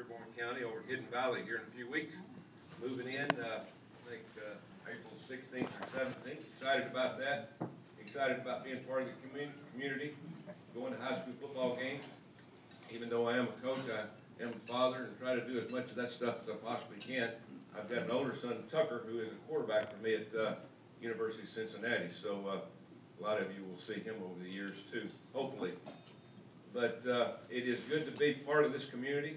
Dearborn County over at Hidden Valley here in a few weeks. Moving in, I think April 16th or 17th. Excited about that. Excited about being part of the community, going to high school football games. Even though I am a coach, I am a father and try to do as much of that stuff as I possibly can. I've got an older son, Tucker, who is a quarterback for me at University of Cincinnati. So a lot of you will see him over the years too, hopefully. But it is good to be part of this community.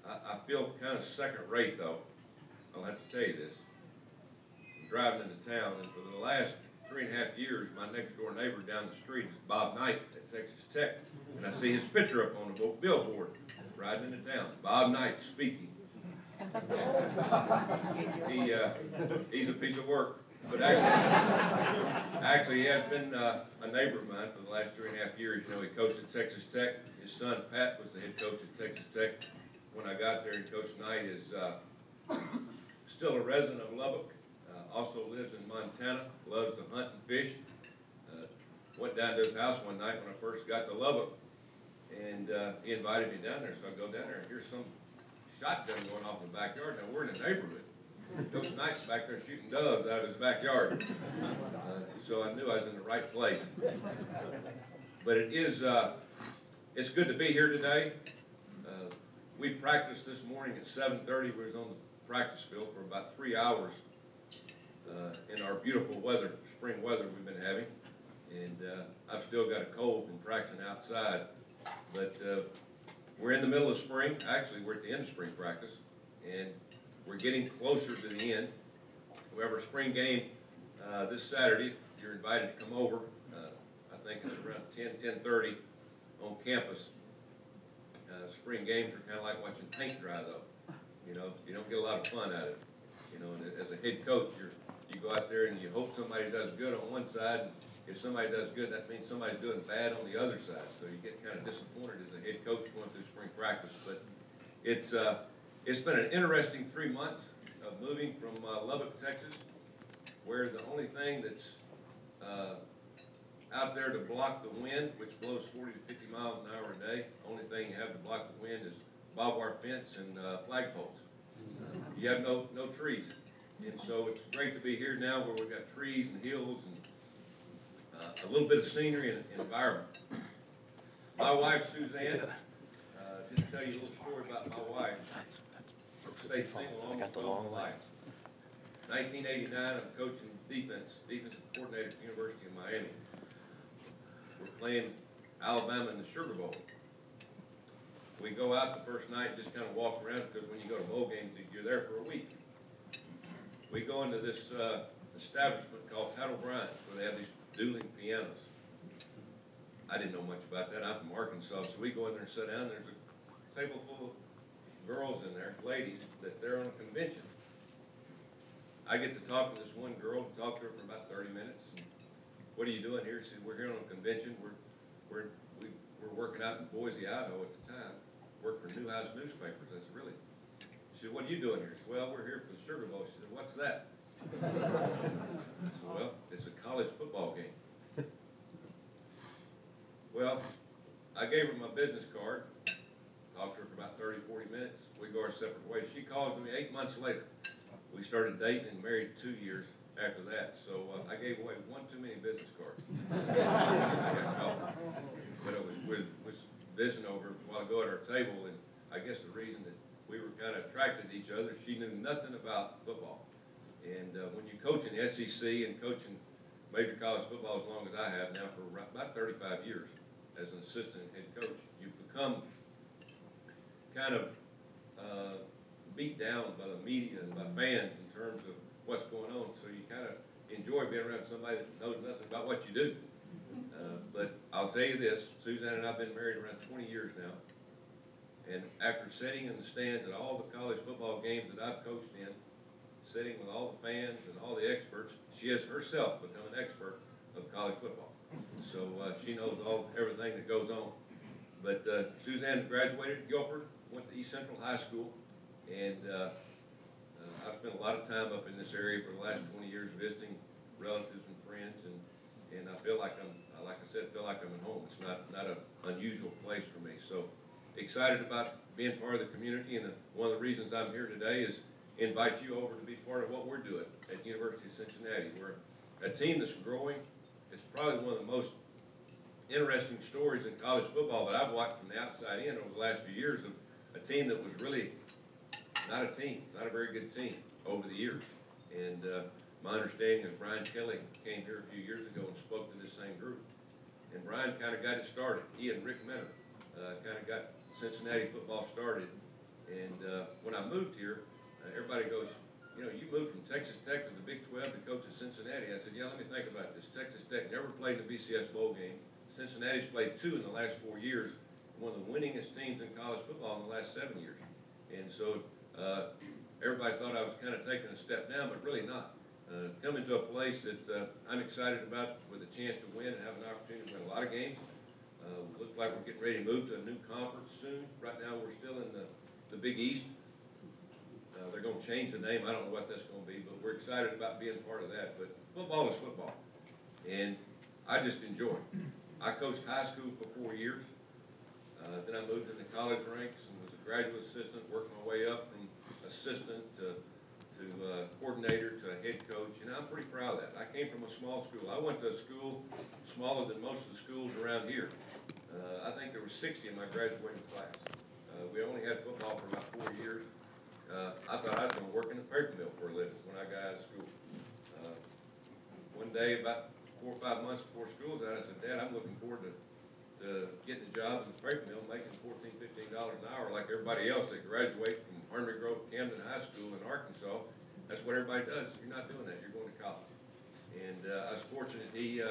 I feel kind of second rate, though. I'll have to tell you this. I'm driving into town, and for the last 3.5 years, my next door neighbor down the street is Bob Knight at Texas Tech. And I see his picture up on the billboard riding into town. Bob Knight speaking. He's a piece of work. But actually he has been a neighbor of mine for the last 3.5 years. You know, he coached at Texas Tech. His son, Pat, was the head coach at Texas Tech when I got there, and Coach Knight is still a resident of Lubbock, also lives in Montana, loves to hunt and fish. Went down to his house one night when I first got to Lubbock, and he invited me down there, so I go down there, and here's some shotgun going off in the backyard. Now, we're in a neighborhood. Coach Knight's back there shooting doves out of his backyard. So I knew I was in the right place. But it is, it's good to be here today. We practiced this morning at 7:30. We was on the practice field for about 3 hours in our beautiful weather, spring weather we've been having. And I've still got a cold from practicing outside. But we're in the middle of spring. Actually, we're at the end of spring practice. And we're getting closer to the end. We have our spring game this Saturday. You're invited to come over. I think it's around 10:30 on campus. Spring games are kind of like watching paint dry, though. You know, you don't get a lot of fun out of it. You know, and as a head coach, you go out there and you hope somebody does good on one side. And if somebody does good, that means somebody's doing bad on the other side. So you get kind of disappointed as a head coach going through spring practice. But it's been an interesting 3 months of moving from Lubbock, Texas, where the only thing that's out there to block the wind, which blows 40 to 50 miles an hour a day, the only thing you have to block the wind is barbed wire fence and flagpoles. You have no trees. And so it's great to be here now where we've got trees and hills and a little bit of scenery and environment. My wife, Suzanne, just tell you a little story about my wife. Stayed single almost all my life. 1989, I'm coaching defensive coordinator at the University of Miami. We're playing Alabama in the Sugar Bowl. We go out the first night and just kind of walk around because when you go to bowl games, you're there for a week. We go into this establishment called Pat O'Brien's where they have these dueling pianos. I didn't know much about that. I'm from Arkansas, so we go in there and sit down. There's a table full of girls in there, ladies, that they're on a convention. I get to talk to this one girl, talk to her for about 30 minutes. What are you doing here? She said, we're here on a convention. We're working out in Boise, Idaho at the time. Work for New House newspapers. I said, really? She said, what are you doing here? She said, well, we're here for the Sugar Bowl. She said, what's that? I said, well, it's a college football game. Well, I gave her my business card. Talked to her for about 30, 40 minutes. We go our separate ways. She calls me 8 months later. We started dating and married 2 years after that. So I gave away one too many business cards. But I was visiting over a while ago at our table, and I guess the reason that we were kind of attracted to each other, she knew nothing about football. And when you coach in the SEC and coaching major college football as long as I have now for about 35 years as an assistant and head coach, you become kind of beat down by the media and by fans in terms of what's going on. So you kind of enjoy being around somebody that knows nothing about what you do. But I'll tell you this, Suzanne and I have been married around 20 years now. And after sitting in the stands at all the college football games that I've coached in, sitting with all the fans and all the experts, she has herself become an expert of college football. So she knows everything that goes on. But Suzanne graduated at Guilford, went to East Central High School, and I've spent a lot of time up in this area for the last 20 years visiting relatives and friends, and I feel like I'm, like I said, feel like I'm at home. It's not an unusual place for me. So excited about being part of the community, and one of the reasons I'm here today is invite you over to be part of what we're doing at the University of Cincinnati. We're a team that's growing. It's probably one of the most interesting stories in college football that I've watched from the outside in over the last few years, of a team that was really not a team, not a very good team over the years. And my understanding is Brian Kelly came here a few years ago and spoke to this same group. And Brian kind of got it started. He and Rick Mena kind of got Cincinnati football started. And when I moved here, everybody goes, you know, you moved from Texas Tech to the Big 12 to coach at Cincinnati. I said, yeah, let me think about this. Texas Tech never played in the BCS bowl game. Cincinnati's played 2 in the last 4 years. One of the winningest teams in college football in the last 7 years. And so everybody thought I was kind of taking a step down, but really not. Coming to a place that I'm excited about, with a chance to win and have an opportunity to win a lot of games. Looks like we're getting ready to move to a new conference soon. Right now we're still in the Big East. They're going to change the name. I don't know what that's going to be, but we're excited about being part of that. But football is football, and I just enjoy it. I coached high school for 4 years. Then I moved into college ranks and was a graduate assistant, worked my way up from assistant to coordinator to a head coach, and I'm pretty proud of that. I came from a small school. I went to a school smaller than most of the schools around here. I think there were 60 in my graduating class. We only had football for about 4 years. I thought I was going to work in the paper mill for a living when I got out of school. One day, about 4 or 5 months before school's out, I said, Dad, I'm looking forward to getting a job in the paper mill, making $14, $15 an hour like everybody else that graduates from Army Grove, Camden High School in Arkansas. That's what everybody does. You're not doing that. You're going to college. And I was fortunate. He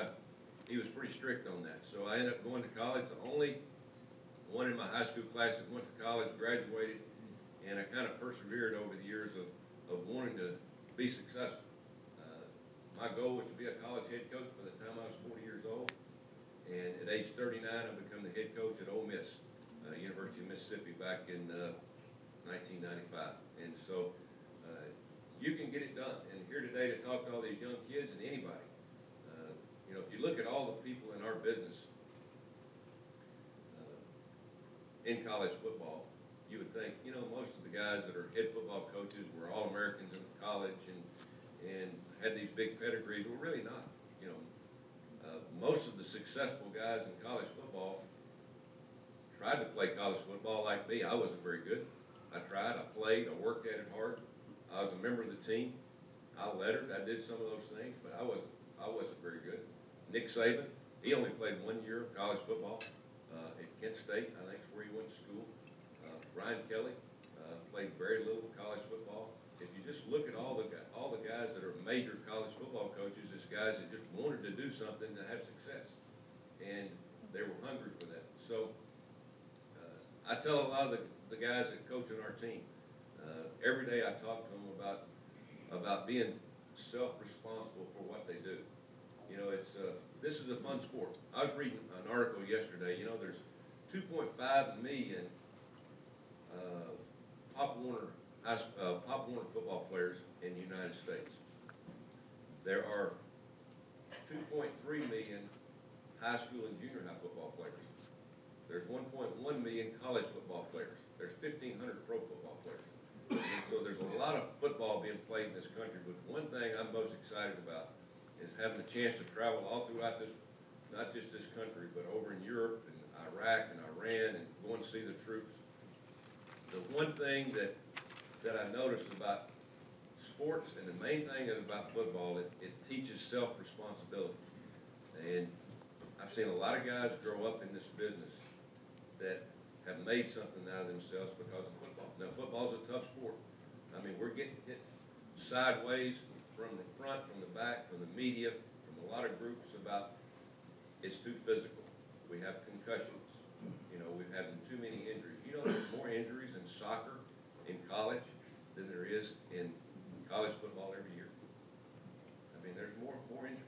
was pretty strict on that. So I ended up going to college. The only one in my high school class that went to college, graduated, and I kind of persevered over the years of wanting to be successful. My goal was to be a college head coach by the time I was 40 years old. And at age 39, I became the head coach at Ole Miss, University of Mississippi, back in 1995. And so you can get it done. And here today to talk to all these young kids and anybody. You know, if you look at all the people in our business in college football, you would think, you know, most of the guys that are head football coaches were All-Americans in college and had these big pedigrees. Well, really not. You know, most of the successful guys in college football tried to play college football like me. I wasn't very good. I tried, I played, I worked at it hard. I was a member of the team. I lettered, I did some of those things, but I wasn't very good. Nick Saban, he only played 1 year of college football at Kent State, I think is where he went to school. Brian Kelly played very little college football. If you just look at all the guys that are major college football coaches, it's guys that just wanted to do something to have success, and they were hungry for that. So I tell a lot of the guys that coach on our team, every day I talk to them about being self-responsible for what they do. You know, this is a fun sport. I was reading an article yesterday. You know, there's 2.5 million Pop Warner football players in the United States. There are 2.3 million high school and junior high football players. There's 1.1 million college football players. There's 1,500 pro football players. And so there's a lot of football being played in this country, but one thing I'm most excited about is having the chance to travel all throughout this, not just this country, but over in Europe and Iraq and Iran, and going to see the troops. The one thing that I noticed about sports, and the main thing about football, it teaches self-responsibility. And I've seen a lot of guys grow up in this business that have made something out of themselves because of football. Now, football's a tough sport. I mean, we're getting hit sideways from the front, from the back, from the media, from a lot of groups about it's too physical. We have concussions. You know, we've had too many injuries. You know, there's more injuries in soccer in college than there is in college football every year. I mean, there's more injuries.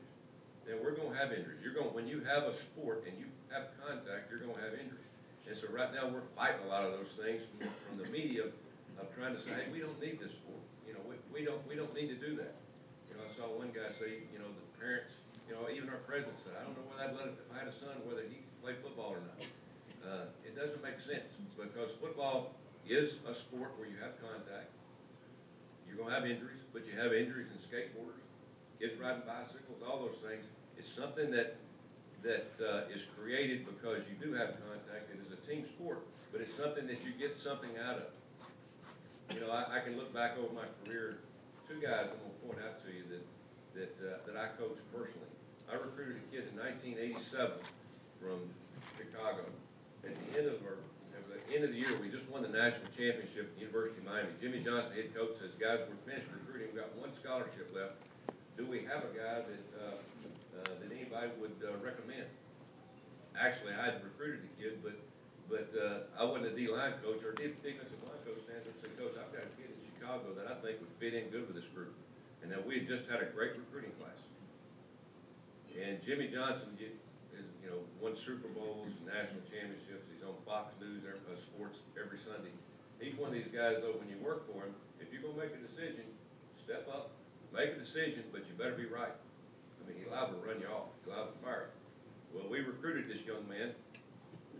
And we're going to have injuries. When you have a sport and you have contact, you're going to have injuries. And so right now we're fighting a lot of those things from the media of trying to say, hey, we don't need this sport. You know, we don't need to do that. You know, I saw one guy say, you know, the parents, you know, even our president said, I don't know whether I'd let him, if I had a son, whether he could play football or not. it doesn't make sense, because football is a sport where you have contact. You're going to have injuries, but you have injuries in skateboarders, kids riding bicycles, all those things. It's something that is created because you do have contact. It is a team sport, but it's something that you get something out of. You know, I can look back over my career. Two guys I'm going to point out to you that I coached personally. I recruited a kid in 1987 from Chicago. At the end of the year, we just won the national championship at the University of Miami. Jimmy Johnson, head coach, says, "Guys, we're finished recruiting. We've got one scholarship left. Do we have a guy that anybody would recommend?" Actually, I had recruited the kid, but I wasn't a D-line coach or defensive line coach. Stands up and said, "Coach, I've got a kid in Chicago that I think would fit in good with this group." And now we had just had a great recruiting class. And Jimmy Johnson, won Super Bowls and national championships. He's on Fox News Sports every Sunday. He's one of these guys, though, when you work for him, if you're going to make a decision, step up, make a decision, but you better be right. I mean, he's liable to run you off. He's liable to fire you. Well, we recruited this young man,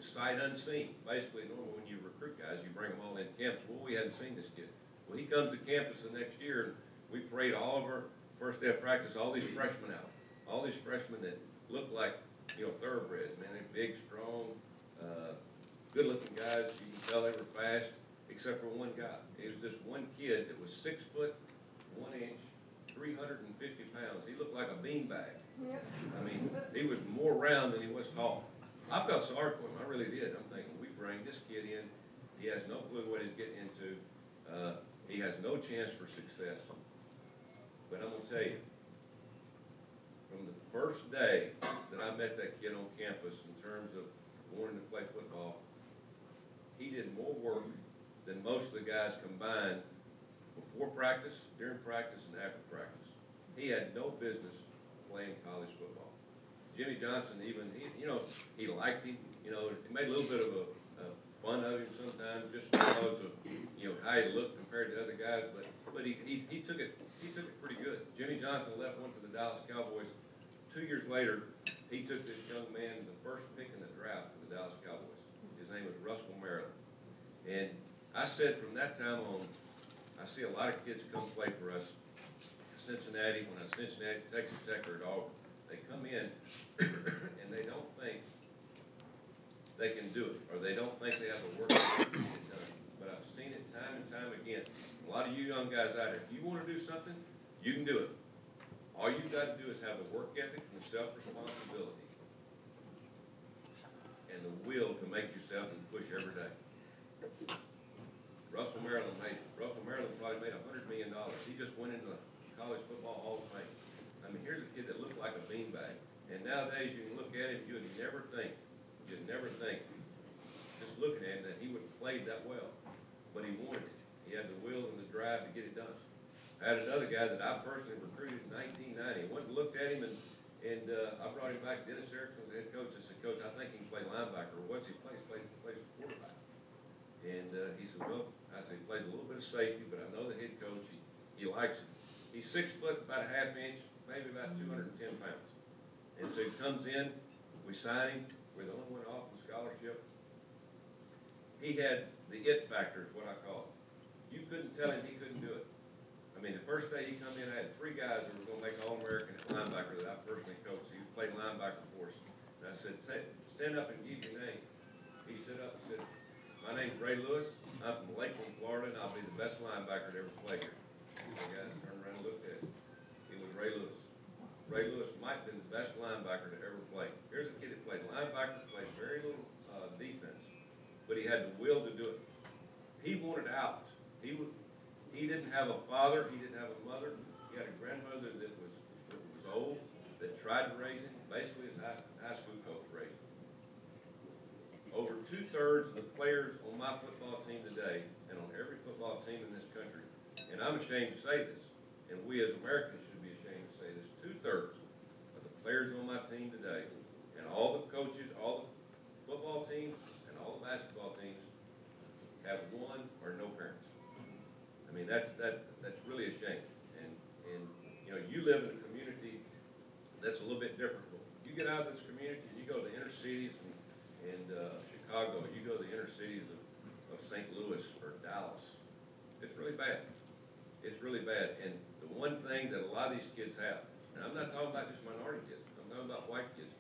sight unseen. Basically, normally when you recruit guys, you bring them all in campus. Well, we hadn't seen this kid. Well, he comes to campus the next year, and we parade all of our first day of practice, all these freshmen out. All these freshmen that look like, thoroughbreds, man. They're big, strong, good-looking guys. You can tell they were fast, except for one guy. It was this one kid that was 6 foot 1 inch, 350 pounds. He looked like a beanbag. I mean, he was more round than he was tall. I felt sorry for him. I really did. I'm thinking, we bring this kid in. He has no clue what he's getting into. He has no chance for success. But I'm going to tell you, from the first day that I met that kid on campus in terms of wanting to play football, he did more work than most of the guys combined before practice, during practice, and after practice. He had no business playing college football. Jimmy Johnson even, he liked him. He made a little bit of a fun of him sometimes just because of, how he looked compared to other guys, but he took it pretty good. Jimmy Johnson left, went to the Dallas Cowboys. 2 years later, he took this young man, the first pick in the draft for the Dallas Cowboys. His name was Russell Maryland. And I said from that time on, I see a lot of kids come play for us. Cincinnati, when I was Cincinnati, Texas Tech, or at Auburn, they come in and they don't think they can do it, or they don't think they have the work to get it done. But I've seen it time and time again. A lot of you young guys out there, if you want to do something, you can do it. All you've got to do is have the work ethic and the self-responsibility and the will to make yourself and push every day. Russell Maryland probably made $100 million. He just went into the College Football Hall of Fame. I mean, here's a kid that looked like a beanbag. And nowadays you can look at him, you'd never think, just looking at him, that he would have played that well. But he wanted it. He had the will and the drive to get it done. I had another guy that I personally recruited in 1990. I went and looked at him, and I brought him back. Dennis Erickson was the head coach. I said, "Coach, I think he can play linebacker." What's he play? He plays quarterback. And he said, "Well," I said, "he plays a little bit of safety, but I know the head coach. He likes him. He's 6 foot, about a half inch, maybe about 210 pounds." And so he comes in. We sign him. We're the only one off the scholarship. He had the it factor, is what I call it. You couldn't tell him he couldn't do it. I mean, the first day he come in, I had 3 guys that were going to make All-American at linebacker that I personally coached. He played linebacker for us. And I said, "Stand up and give your name." He stood up and said, "My name's Ray Lewis. I'm from Lakeland, Florida, and I'll be the best linebacker to ever play here." The guys turned around and looked at him. It was Ray Lewis. Ray Lewis might have been the best linebacker to ever play. Here's a kid that played linebacker, played very little defense, but he had the will to do it. He wanted out. He didn't have a father. He didn't have a mother. He had a grandmother that was old, that tried to raise him. Basically, his high school coach raised him. Over 2/3 of the players on my football team today, and on every football team in this country, and I'm ashamed to say this, and we as Americans should be ashamed to say this, 2/3 of the players on my team today, and all the coaches, all the football teams, and all the basketball teams, have one or no parents. I mean, that's really a shame. And you live in a community that's a little bit different. You get out of this community and you go to inner cities in Chicago, you go to the inner cities of St. Louis or Dallas, it's really bad. It's really bad. And the one thing that a lot of these kids have, and I'm not talking about just minority kids, I'm talking about white kids.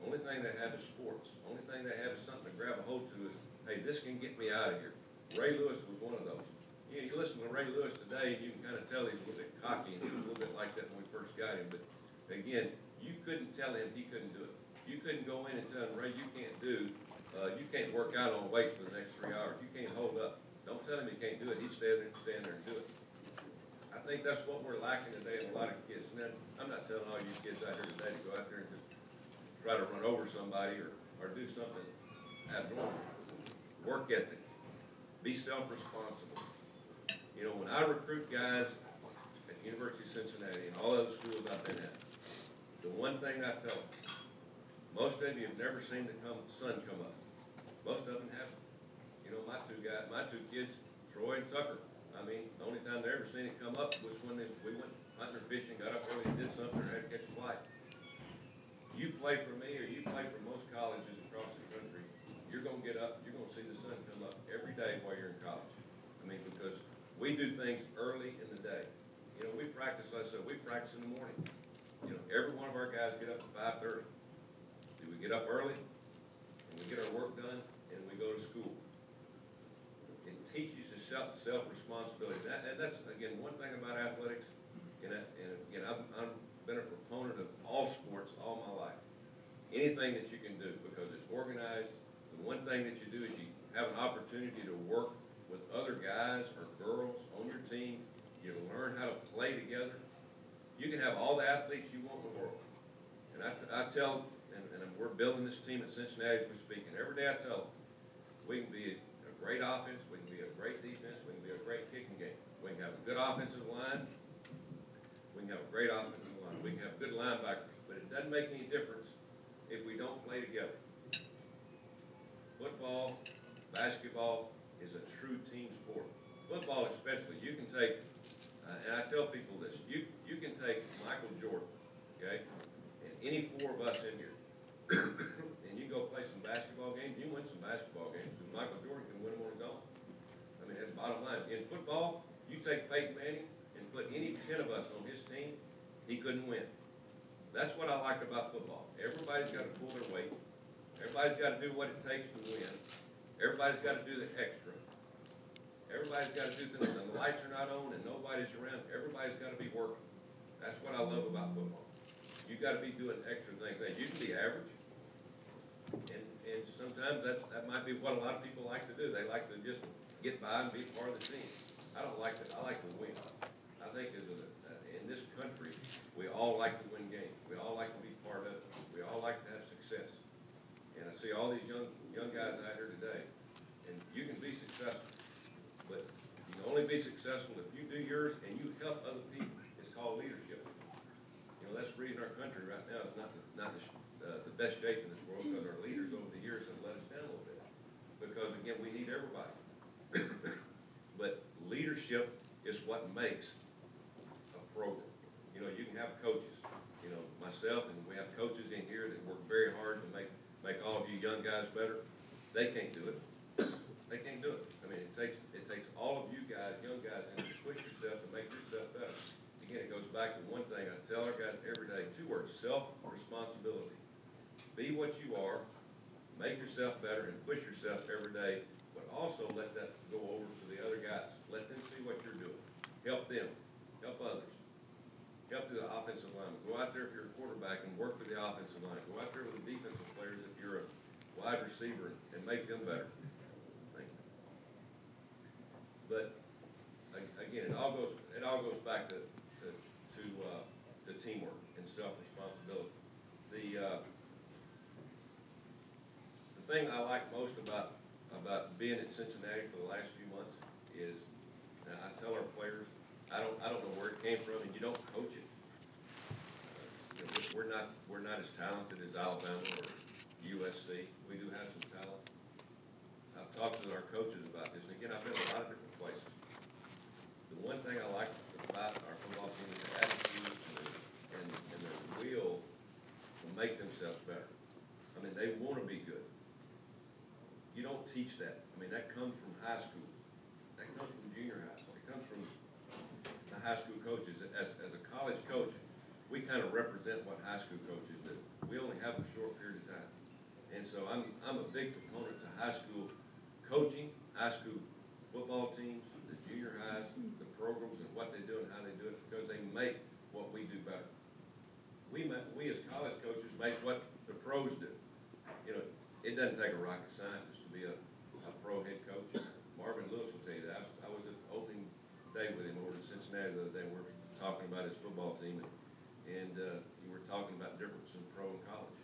The only thing they have is sports. The only thing they have is something to grab a hold to is, hey, this can get me out of here. Ray Lewis was one of those. You listen to Ray Lewis today, and you can kind of tell he's a little bit cocky, and he was a little bit like that when we first got him. But again, you couldn't tell him he couldn't do it. You couldn't go in and tell him, Ray, you can't work out on weights for the next 3 hours. You can't hold up. Don't tell him he can't do it. He'd stand there and do it. I think that's what we're lacking today in a lot of kids. And then, I'm not telling all you kids out here today to go out there and just try to run over somebody or do something abnormal. Work ethic. Be self-responsible. You know, when I recruit guys at the University of Cincinnati and all other schools I've been at, the one thing I tell them, most of you have never seen the sun come up. Most of them haven't. You know, my two kids, Troy and Tucker, I mean, the only time they ever seen it come up was when we went hunting or fishing, got up early and did something, or had to catch a flight. You play for me or you play for most colleges across the country, you're going to get up, you're going to see the sun come up every day while you're in college. I mean, because we do things early in the day. You know, we practice, like I said, we practice in the morning. You know, every one of our guys get up at 5:30. We get up early, and we get our work done, and we go to school. It teaches you self-responsibility. That's, again, one thing about athletics, and again, I've been a proponent of all sports all my life. Anything that you can do, because it's organized. The one thing that you do is you have an opportunity to work with other guys or girls on your team. You learn how to play together. You can have all the athletes you want in the world. And I tell, and we're building this team at Cincinnati as we speak, and every day I tell them, we can be a great offense, we can be a great defense, we can be a great kicking game. We can have a good offensive line, we can have a great offensive line, we can have good linebackers, but it doesn't make any difference if we don't play together. Football, basketball is a true team sport. Football especially, you can take, and I tell people this, you can take Michael Jordan, okay, and any four of us in here, and you go play some basketball games, you win some basketball games, because Michael Jordan can win them on his own. I mean, that's the bottom line. In football, you take Peyton Manning and put any 10 of us on his team, he couldn't win. That's what I like about football. Everybody's got to pull their weight. Everybody's got to do what it takes to win. Everybody's got to do the extra. Everybody's got to do things. When the lights are not on and nobody's around, everybody's got to be working. That's what I love about football. You got to be doing extra things. Now, you can be average, and sometimes that might be what a lot of people like to do. They like to just get by and be part of the team. I don't like that. I like to win. I think in this country, we all like to win games. We all like to be part of it. We all like to have success. And I see all these young guys out here today, and you can be successful, but you can only be successful if you do yours and you help other people. It's called leadership. You know, that's the reason our country right now is not the best shape in this world, because our leaders over the years have let us down a little bit. Because again, we need everybody. But leadership is what makes a program. You know, you can have coaches. You know, myself, and we have coaches in here that work very hard to make all of you young guys better. They can't do it. They can't do it. I mean, it takes all of you guys, young guys, and to push yourself to make yourself better. Again, it goes back to one thing I tell our guys every day, 2 words: self-responsibility. Be what you are, make yourself better, and push yourself every day, but also let that go over to the other guys. Let them see what you're doing. Help them. Help others. Help the offensive line. Go out there if you're a quarterback and work with the offensive line. Go out there with the defensive players if you're a wide receiver and make them better. Thank you. But again, it all goes back to teamwork and self-responsibility. The thing I like most about being at Cincinnati for the last few months is, I tell our players, I don't know where it came from, and you don't coach it. You know, we're not as talented as Alabama or USC. We do have some talent. I've talked to our coaches about this, and again, I've been in a lot of different places. The one thing I like about our football team is their attitude and their will to make themselves better. I mean, they want to be good. you don't teach that. I mean, that comes from high schools. That comes from junior high. It comes from the high school coaches. As a college coach, we kind of represent what high school coaches do. We only have a short period of time. And so I'm a big proponent to high school coaching, high school football teams, the junior highs, the programs and what they do and how they do it, because they make what we do better. We as college coaches make what the pros do. You know, it doesn't take a rocket scientist to be a pro head coach. Marvin Lewis will tell you that. I was at opening day with him over in Cincinnati the other day. We were talking about his football team, and we were talking about the difference in pro and college.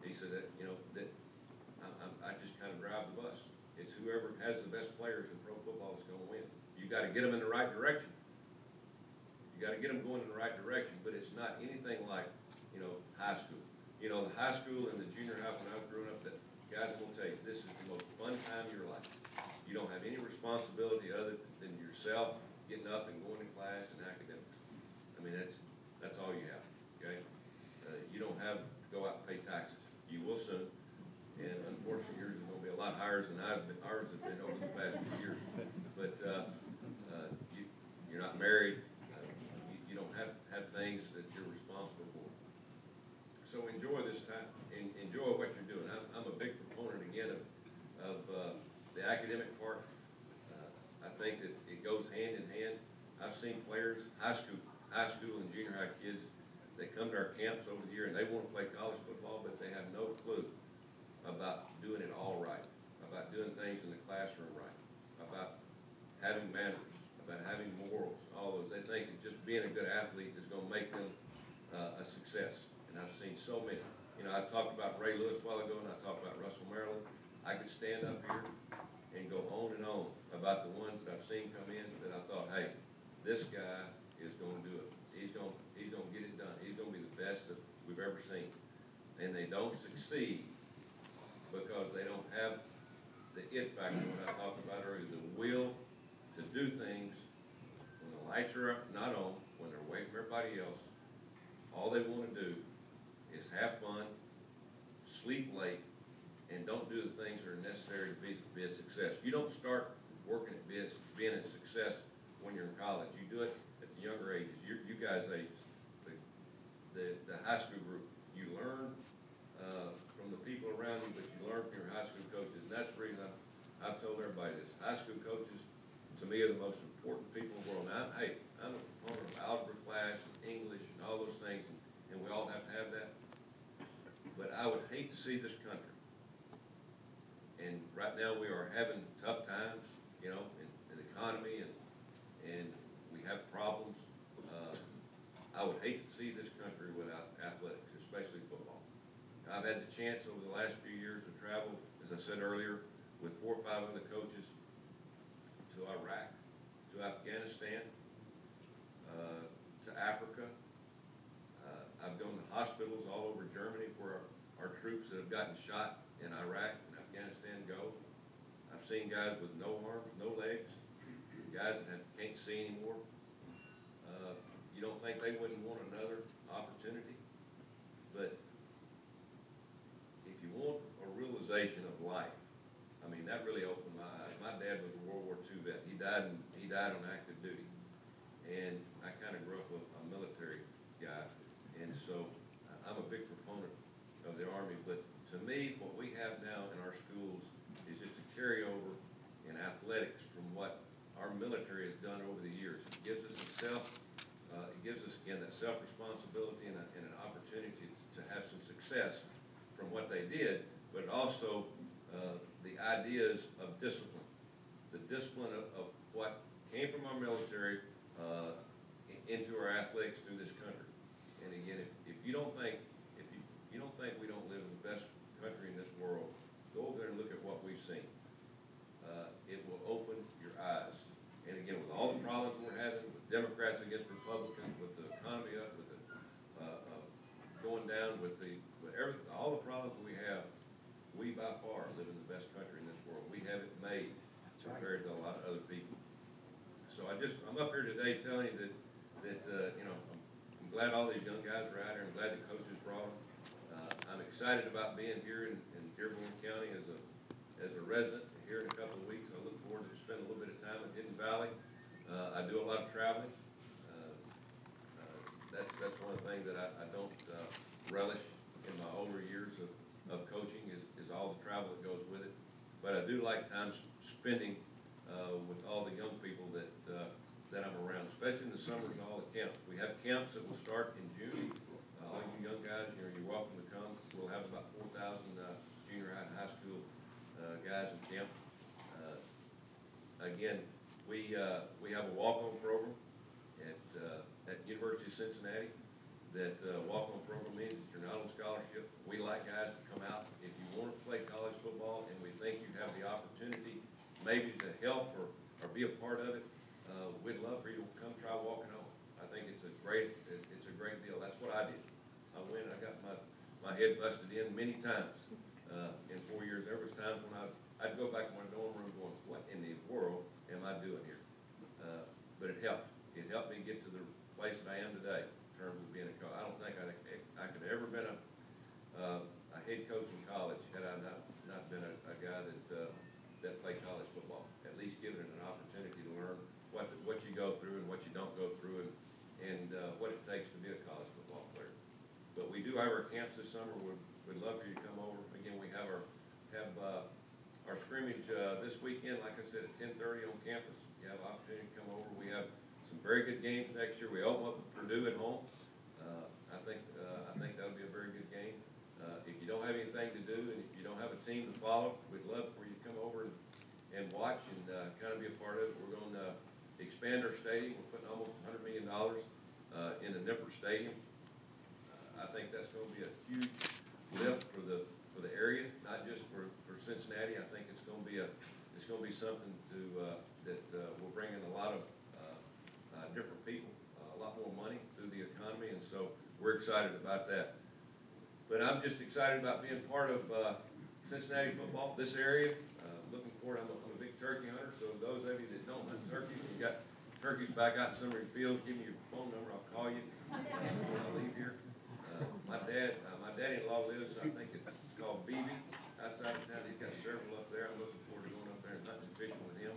He said that, you know, that I just kind of drive the bus. It's whoever has the best players in pro football is going to win. You got to get them in the right direction. You got to get them going in the right direction, but it's not anything like, you know, high school. You know, the high school and the junior high when I was growing up, that guys will tell you, this is the most fun time of your life. You don't have any responsibility other than yourself getting up and going to class and academics. I mean, that's all you have, okay? You don't have to go out and pay taxes. You will soon, and unfortunately yours is going to be a lot higher than ours have been over the past few years. But you're not married. You don't have things that you're responsible for. So enjoy this time and enjoy what you're doing. I'm a big proponent again of the academic part. I think that it goes hand in hand. I've seen players, high school and junior high kids, they come to our camps over the year and they want to play college football, but they have no clue about doing it all right, about doing things in the classroom right, about having manners, about having morals, all those. They think that just being a good athlete is going to make them a success. And I've seen so many. You know, I talked about Ray Lewis a while ago, and I talked about Russell Maryland. I could stand up here and go on and on about the ones that I've seen come in that I thought, hey, this guy is going to do it. He's going to get it done. He's going to be the best that we've ever seen. And they don't succeed because they don't have the it factor when I talked about earlier, the will to do things when the lights are not on, when they're away from everybody else. All they want to do is have fun, sleep late, and don't do the things that are necessary to be a success. You don't start working at being a success when you're in college. You do it at the younger ages, you guys' ages, the high school group. You learn from the people around you, but you learn from your high school coaches. And that's the reason I've told everybody this. High school coaches, to me, are the most important people in the world. Now, I'm a proponent of algebra class and English and all those things, and we all have to have that. But I would hate to see this country, and right now we are having tough times, you know, in the economy, and we have problems. I would hate to see this country without athletics, especially football. I've had the chance over the last few years to travel, as I said earlier, with 4 or 5 other coaches to Iraq, to Afghanistan, to Africa. I've gone to hospitals all over Germany where our troops that have gotten shot in Iraq and Afghanistan go. I've seen guys with no arms, no legs, guys that can't see anymore. You don't think they wouldn't want another opportunity? But if you want a realization of life, I mean, that really opened my eyes. My dad was a World War II vet. He died on active duty. And I kind of grew up a military guy. And so I'm a big proponent of the Army. But to me, what we have now in our schools is just a carryover in athletics from what our military has done over the years. It gives us again that self-responsibility and an opportunity to have some success from what they did, but also the ideas of discipline, the discipline of what came from our military into our athletics through this country. And again, if you don't think we don't live in the best country in this world, go over there and look at what we've seen. It will open your eyes. And again, with all the problems we're having, with Democrats against Republicans, with the economy up, with the going down, with everything, all the problems we have, we by far live in the best country in this world. We have it made compared to a lot of other people. So I'm up here today telling you that you know, I'm glad all these young guys are out here. I'm glad the coaches brought them. I'm excited about being here in Dearborn County as as a resident here in a couple of weeks. I look forward to spending a little bit of time in Hidden Valley. I do a lot of traveling. That's one of the things that I don't relish in my older years of coaching is all the travel that goes with it. But I do like time spending with all the young people that I'm around, especially in the summers, all the camps. We have camps that will start in June. All you young guys, you're welcome to come. We'll have about 4,000 junior high and high school guys in camp. Again, we have a walk-on program at University of Cincinnati. That walk-on program means that you're not on scholarship. We like guys to come out. If you want to play college football and we think you have the opportunity maybe to help or be a part of it, we'd love for you to come try walking on. I think it's a great deal. That's what I did. I went, I got my head busted in many times in 4 years. There was times when I'd go back to my dorm room going, what in the world am I doing here? But it helped. It helped me get to the place that I am today in terms of being a coach. I don't think I could have ever been a head coach in college had I not been a guy that played college football. At least given it an opportunity to learn what you go through and what you don't go through and what it takes to be a college football player. But we do have our camps this summer. We'd love for you to come over. Again, we have our scrimmage this weekend, like I said, at 10:30 on campus. You have an opportunity to come over. We have some very good games next year. We open up with Purdue at home. I think that'll be a very good game. If you don't have anything to do and if you don't have a team to follow, we'd love for you to come over and watch and kind of be a part of it. We're going to expand our stadium. We're putting almost $100 million in the Nippert Stadium. I think that's going to be a huge lift for the area, not just for Cincinnati. I think it's going to be something that will bring in a lot of different people, a lot more money through the economy, and so we're excited about that. But I'm just excited about being part of Cincinnati football, this area. Looking forward. I'm a big turkey hunter, so those of you that don't hunt turkeys, you got turkeys back out in some of your fields, give me your phone number. I'll call you when I leave here. My daddy-in-law lives, I think it's called BB, outside of town. He's got several up there. I'm looking forward to going up there and hunting and fishing with him.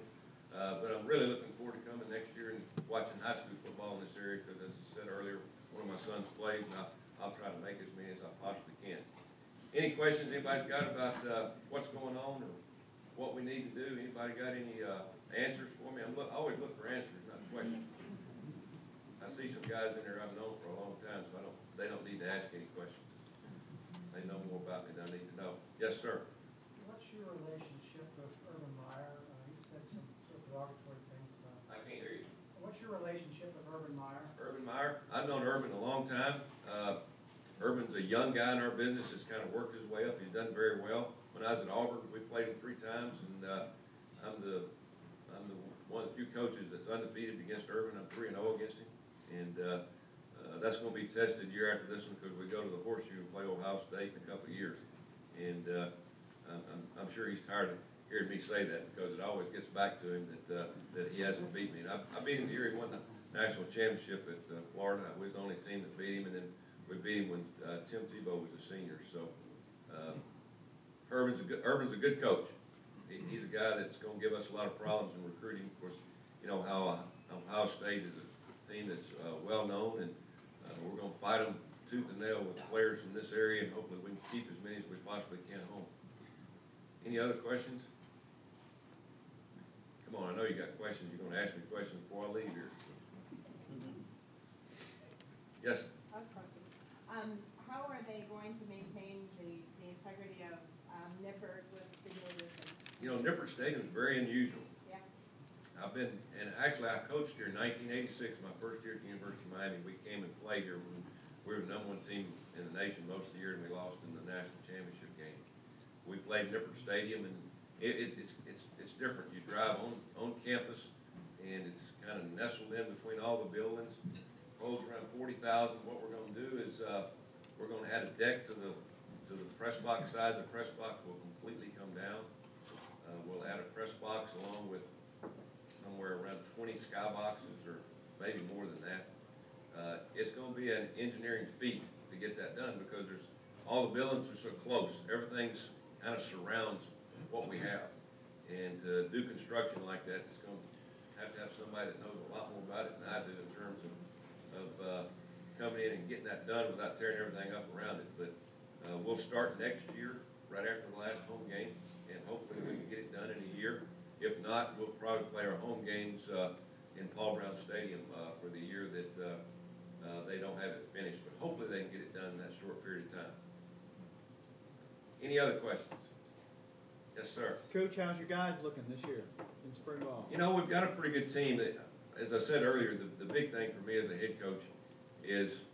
But I'm really looking forward to coming next year and watching high school football in this area because, as I said earlier, one of my sons plays, and I'll try to make as many as I possibly can. Any questions anybody's got about what's going on or what we need to do? Anybody got any answers for me? I always look for answers, not questions. I see some guys in there I've known for a long time, so they don't need to ask any questions. They know more about me than I need to know. Yes, sir. What's your relationship with Urban Meyer? He said some sort of derogatory things about him. I can't hear you. What's your relationship with Urban Meyer? Urban Meyer, I've known Urban a long time. Urban's a young guy in our business. Has kind of worked his way up. He's done very well. When I was at Auburn, we played him 3 times, and I'm the one of the few coaches that's undefeated against Urban. I'm 3-0 against him, and that's going to be tested year after this one because we go to the Horseshoe and play Ohio State in a couple of years. And I'm sure he's tired of hearing me say that because it always gets back to him that he hasn't beat me. And I beat him the year he won the national championship at Florida. I was the only team that beat him, and then we beat him when Tim Tebow was a senior. So Urban's a good coach. He's a guy that's going to give us a lot of problems in recruiting. Of course, you know how Ohio State is a team that's well known, and we're going to fight them tooth and nail with players from this area, and hopefully we can keep as many as we possibly can home. Any other questions? Come on, I know you got questions. You're going to ask me questions before I leave here. Yes. How are they going to maintain the integrity of Nippert with the new additions? You know, Nippert Stadium is very unusual. Yeah. And actually I coached here in 1986, my first year at the University of Miami. We came and played here when we were the #1 team in the nation most of the year, and we lost in the national championship game. We played Nippert Stadium, and it's different. You drive on campus, and it's kind of nestled in between all the buildings. Holds around 40,000. What we're going to do is we're going to add a deck to the press box side. The press box will completely come down. We'll add a press box along with somewhere around 20 sky boxes or maybe more than that. It's going to be an engineering feat to get that done because all the buildings are so close. Everything's kind of surrounds what we have. And to do construction like that, it's going to have somebody that knows a lot more about it than I do in terms of coming in and getting that done without tearing everything up around it. But we'll start next year, right after the last home game, and hopefully we can get it done in a year. If not, we'll probably play our home games in Paul Brown Stadium for the year that they don't have it finished. But hopefully they can get it done in that short period of time. Any other questions? Yes, sir. Coach, how's your guys looking this year in spring ball? You know, we've got a pretty good team. That, as I said earlier, the big thing for me as a head coach is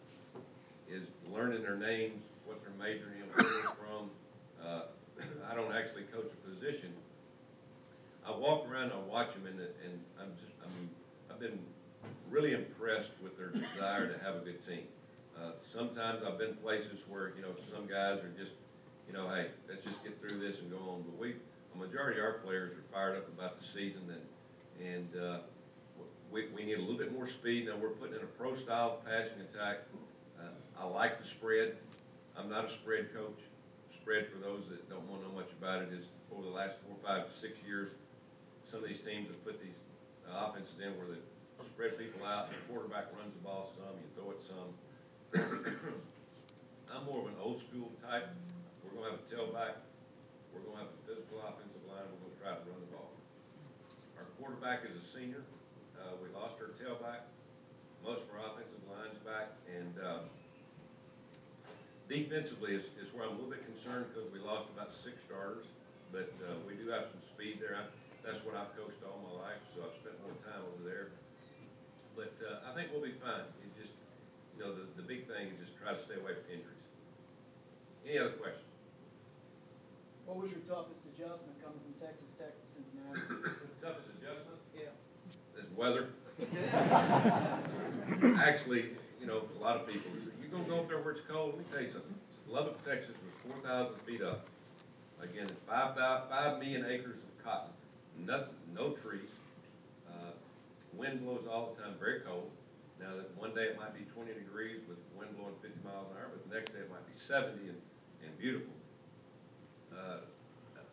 learning their names, what they're majoring in, where they're from. I don't actually coach a position. I walk around and I watch them, and I've been really impressed with their desire to have a good team. Sometimes I've been places where, you know, some guys are just, you know, hey, let's just get through this and go on. But a majority of our players are fired up about the season, and we need a little bit more speed. Now we're putting in a pro style passing attack. I like the spread. I'm not a spread coach. Spread, for those that don't want to know much about it, is over the last 4, 5, 6 years, some of these teams have put these offenses in where they spread people out, the quarterback runs the ball some, you throw it some. I'm more of an old school type. We're going to have a tailback. We're going to have a physical offensive line. We're going to try to run the ball. Our quarterback is a senior. We lost our tailback. Most of our offensive line's back. And defensively is where I'm a little bit concerned because we lost about 6 starters. But we do have some speed there. That's what I've coached all my life, so I've spent more time over there. But I think we'll be fine. It just, you know, the big thing is just try to stay away from injuries. Any other questions? What was your toughest adjustment coming from Texas Tech to Cincinnati? Toughest adjustment? Yeah. Is weather. Actually, you know, a lot of people say, you're going to go up there where it's cold? Let me tell you something. Lubbock, Texas was 4,000 feet up. Again, it's 5 million acres of cotton. No trees. Wind blows all the time, very cold. Now, one day it might be 20 degrees with wind blowing 50 miles an hour, but the next day it might be 70 and beautiful.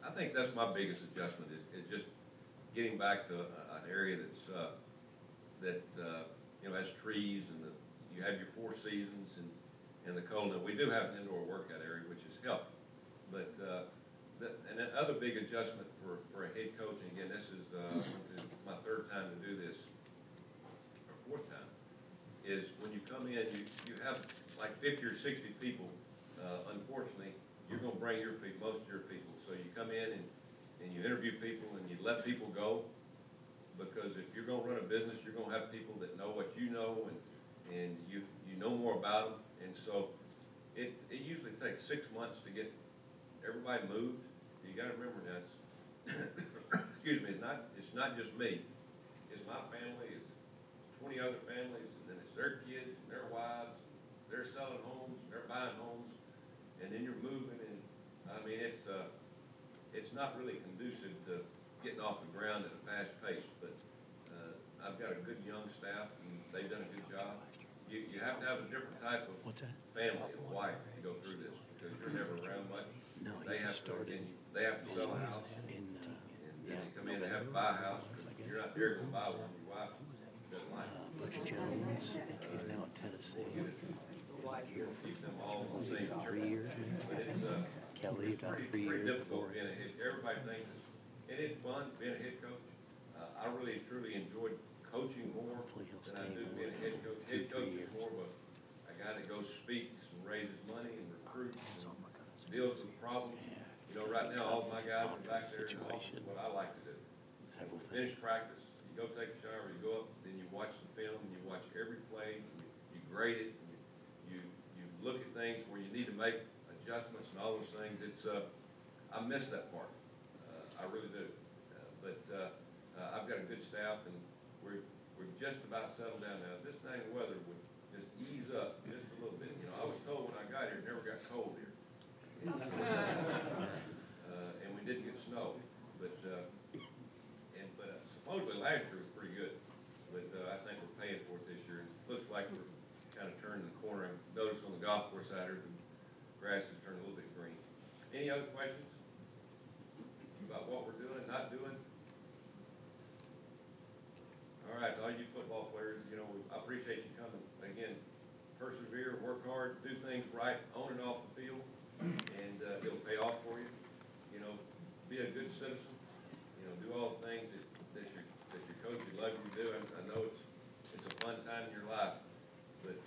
I think that's my biggest adjustment is just getting back to an area that's you know, has trees, and you have your 4 seasons and the cold. Now, we do have an indoor workout area, which has helped. But and the other big adjustment for a head coach, and again, this is my 3rd time to do this, or 4th time, is when you come in, you have like 50 or 60 people. Unfortunately, you're going to bring your people, most of your people. So you come in and you interview people and you let people go, because if you're going to run a business, you're going to have people that know what you know, and you know more about them. And so it usually takes 6 months to get everybody moved. You got to remember now, excuse me, it's not just me. It's my family. It's 20 other families, and then it's their kids and their wives. They're selling homes. They're buying homes, and then you're moving. And I mean, it's not really conducive to getting off the ground at a fast pace. But I've got a good young staff, and they've done a good job. You have to have a different type of family and wife to go through this, because you're never around much. No, They have to sell a house, and then they come in, they have to buy a house. You're not there to buy one. Your wife doesn't like it. Butch Jones came out Tennessee. Keep them all in the same 3 years, But it's Kelly about 3 pretty years difficult before. being a head. Everybody thinks it's fun being a head coach. I really truly enjoyed coaching more than I do being a head coach. Head coach is more of a guy that goes speaks and raises money and recruits and deals with problems. You know, right now all of my guys are back there in the office. What I like to do. When we finish practice, you go take a shower, you go up, then you watch the film, and you watch every play, and you grade it, and you look at things where you need to make adjustments and all those things. It's I miss that part. I really do. But I've got a good staff, and we're just about settled down now. If this dang weather would just ease up just a little bit. You know, I was told when I got here it never got cold here. And we didn't get snow, but supposedly last year was pretty good. But I think we're paying for it this year. It looks like we're kind of turning the corner. I noticed on the golf course out here, the grass has turned a little bit green. Any other questions? about what we're doing, not doing. All right, to all you football players, you know, I appreciate you coming. Again, persevere, work hard, do things right, on and off the field, and it'll pay off for you. You know, be a good citizen. You know, do all the things that your coach would love you to do. I know it's a fun time in your life, but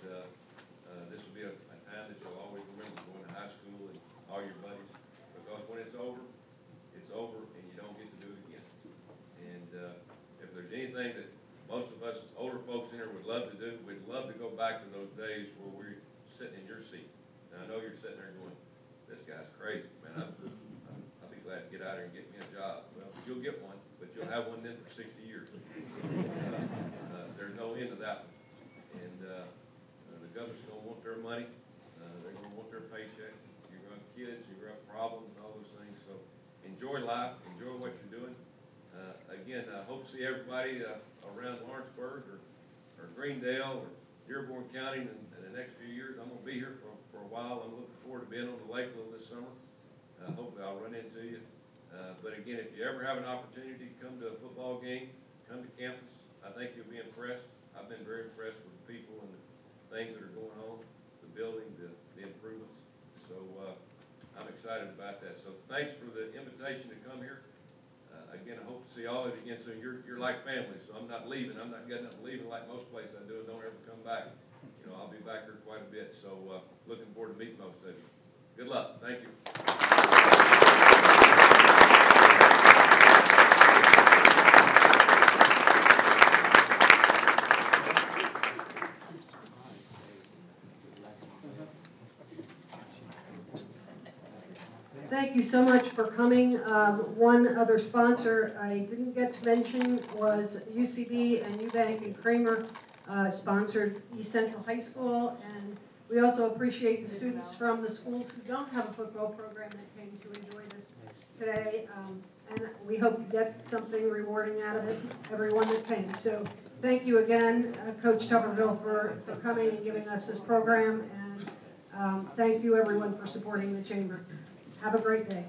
this will be a time that you'll always remember, going to high school and all your buddies, because when it's over, and you don't get to do it again. And if there's anything that most of us older folks in here would love to do, we'd love to go back to those days where we're sitting in your seat. And I know you're sitting there going, this guy's crazy, man. I'll be glad to get out here and get me a job. Well, you'll get one, but you'll have one then for 60 years. There's no end to that one. And the government's going to want their money. They're going to want their paycheck. You're going to have kids, you're going to have problems and all those things. So enjoy life, enjoy what you're doing. Again, I hope to see everybody around Lawrenceburg or Greendale or Dearborn County in the next few years. I'm going to be here for a while. I'm looking forward to being on the lake a little this summer. Hopefully I'll run into you. But again, if you ever have an opportunity to come to a football game, come to campus. I think you'll be impressed. I've been very impressed with the people and the things that are going on, the building, the improvements. So I'm excited about that. So thanks for the invitation to come here. Again, I hope to see all of you again soon. You're like family, so I'm not leaving. I'm not getting up and leaving like most places I do and don't ever come back. You know, I'll be back here quite a bit. So looking forward to meeting most of you. Good luck. Thank you. Thank you so much for coming. One other sponsor I didn't get to mention was UCB and Eubank and Kramer sponsored East Central High School, and we also appreciate the students from the schools who don't have a football program that came to enjoy this today, and we hope you get something rewarding out of it, everyone that came. So thank you again, Coach Tuberville, for coming and giving us this program, and thank you everyone for supporting the Chamber. Have a great day.